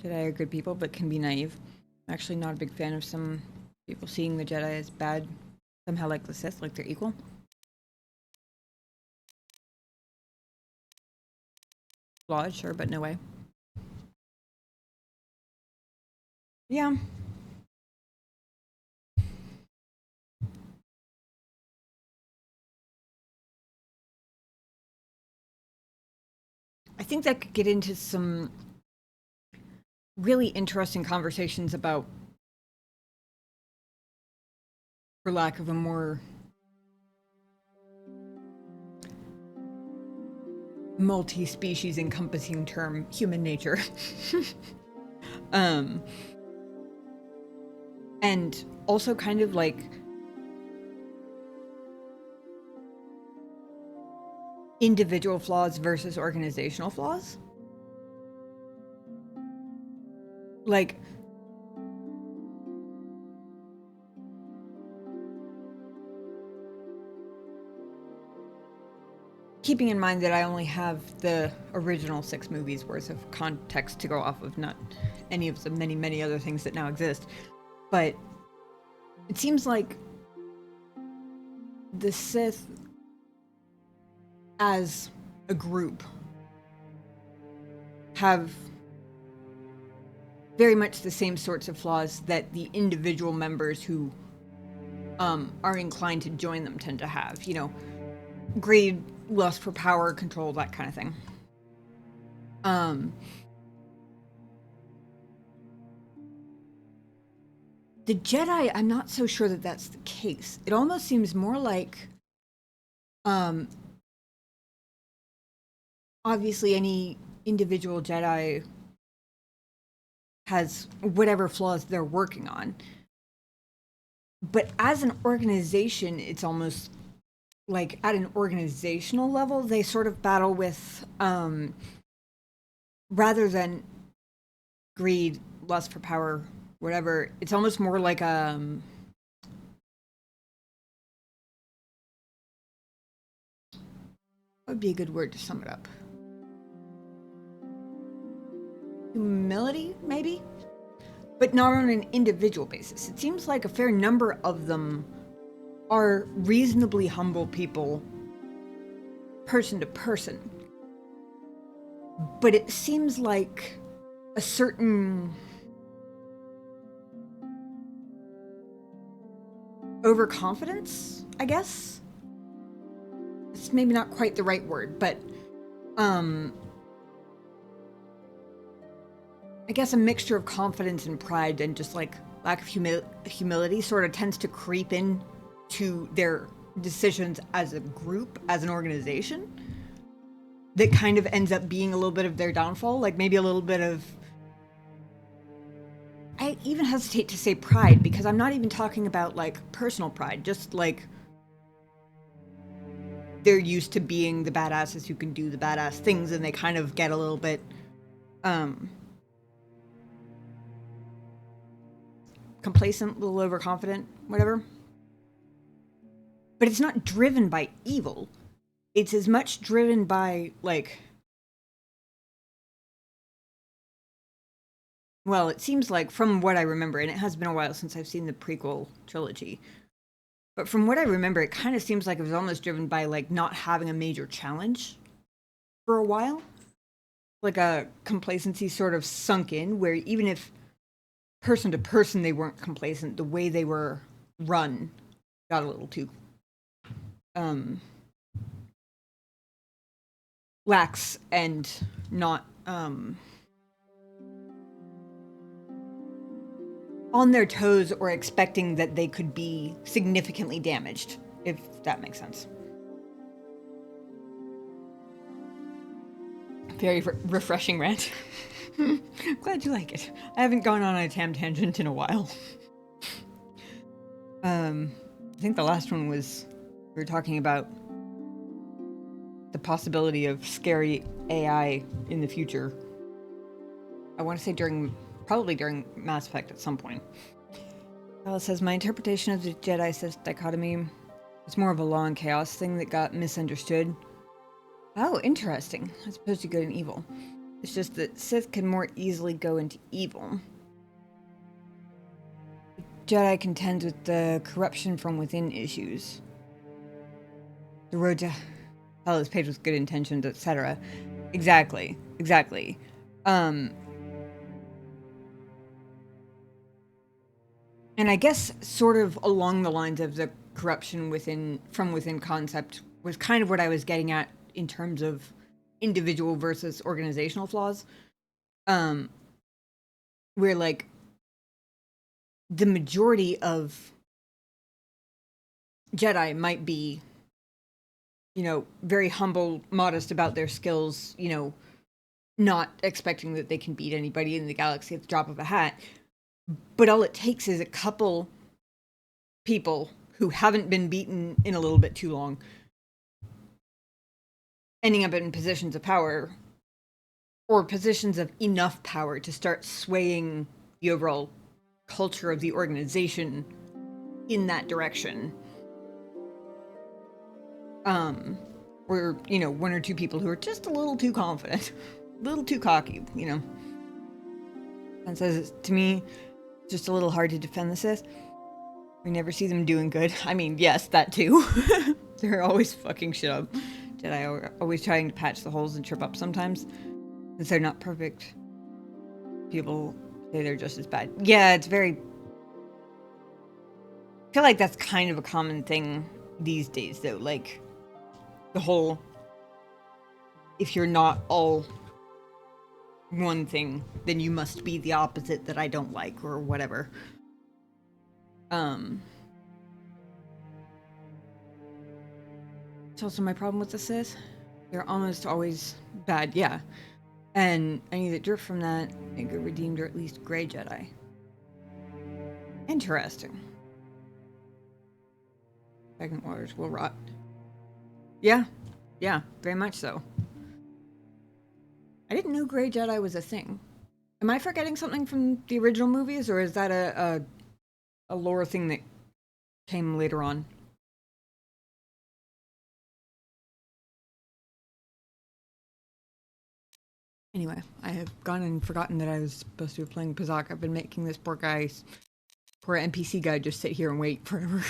Jedi are good people, but can be naive. I'm actually not a big fan of some people seeing the Jedi as bad, somehow like the Sith, like they're equal. Flawed, sure, but no way. Yeah. I think that could get into some really interesting conversations about, for lack of a more multi-species encompassing term, human nature. um, and also kind of like individual flaws versus organizational flaws. Like, keeping in mind that I only have the original 6 movies worth of context to go off of, not any of the many, many other things that now exist. But it seems like the Sith, as a group, have very much the same sorts of flaws that the individual members who are inclined to join them tend to have. You know, greed, lust for power, control, that kind of thing. The Jedi, I'm not so sure that that's the case. It almost seems more like, obviously any individual Jedi has whatever flaws they're working on. But as an organization, it's almost like at an organizational level, they sort of battle with, rather than greed, lust for power, whatever, it's almost more like what would be a good word to sum it up? Humility, maybe? But not on an individual basis. It seems like a fair number of them are reasonably humble people, person to person. But it seems like a certain overconfidence, I guess? It's maybe not quite the right word, but I guess a mixture of confidence and pride and just like lack of humility sort of tends to creep in to their decisions as a group, as an organization, that kind of ends up being a little bit of their downfall. Like maybe a little bit of, I even hesitate to say pride, because I'm not even talking about like personal pride, just like they're used to being the badasses who can do the badass things, and they kind of get a little bit complacent, a little overconfident, whatever. But it's not driven by evil. It's as much driven by, like, well, it seems like, from what I remember, and it has been a while since I've seen the prequel trilogy, but from what I remember, it kind of seems like it was almost driven by, like, not having a major challenge for a while. Like a complacency sort of sunk in, where even if person to person they weren't complacent, the way they were run got a little too lax and not on their toes, or expecting that they could be significantly damaged, if that makes sense. Very refreshing rant. Glad you like it. I haven't gone on a tangent in a while. I think the last one was, we were talking about the possibility of scary AI in the future. I want to say probably during Mass Effect at some point. Alice says, my interpretation of the Jedi Sith dichotomy is more of a law and chaos thing that got misunderstood. Oh, interesting. As opposed to good and evil. It's just that Sith can more easily go into evil. Jedi contends with the corruption from within issues. The road to hell is paved with good intentions, etc. Exactly. And I guess sort of along the lines of the corruption from within concept was kind of what I was getting at in terms of individual versus organizational flaws. Where like the majority of Jedi might be, very humble, modest about their skills, not expecting that they can beat anybody in the galaxy at the drop of a hat. But all it takes is a couple people who haven't been beaten in a little bit too long ending up in positions of power or positions of enough power to start swaying the overall culture of the organization in that direction. Or, one or two people who are just a little too confident, a little too cocky, And says, to me, just a little hard to defend the Sith. We never see them doing good. I mean, yes, that too. They're always fucking shit up. Jedi are always trying to patch the holes and trip up sometimes. Since they're not perfect, people say they're just as bad. Yeah, it's very... I feel like that's kind of a common thing these days, though. Like, the whole... If you're not all one thing, then you must be the opposite that I don't like, or whatever. It's also my problem with the Sith. They're almost always bad, yeah. And any that drift from that make a redeemed or at least gray Jedi. Interesting. Second waters will rot. Yeah, very much so. I didn't know gray Jedi was a thing. Am I forgetting something from the original movies, or is that a lore thing that came later on? Anyway, I have gone and forgotten that I was supposed to be playing Pazak. I've been making this poor NPC guy just sit here and wait forever.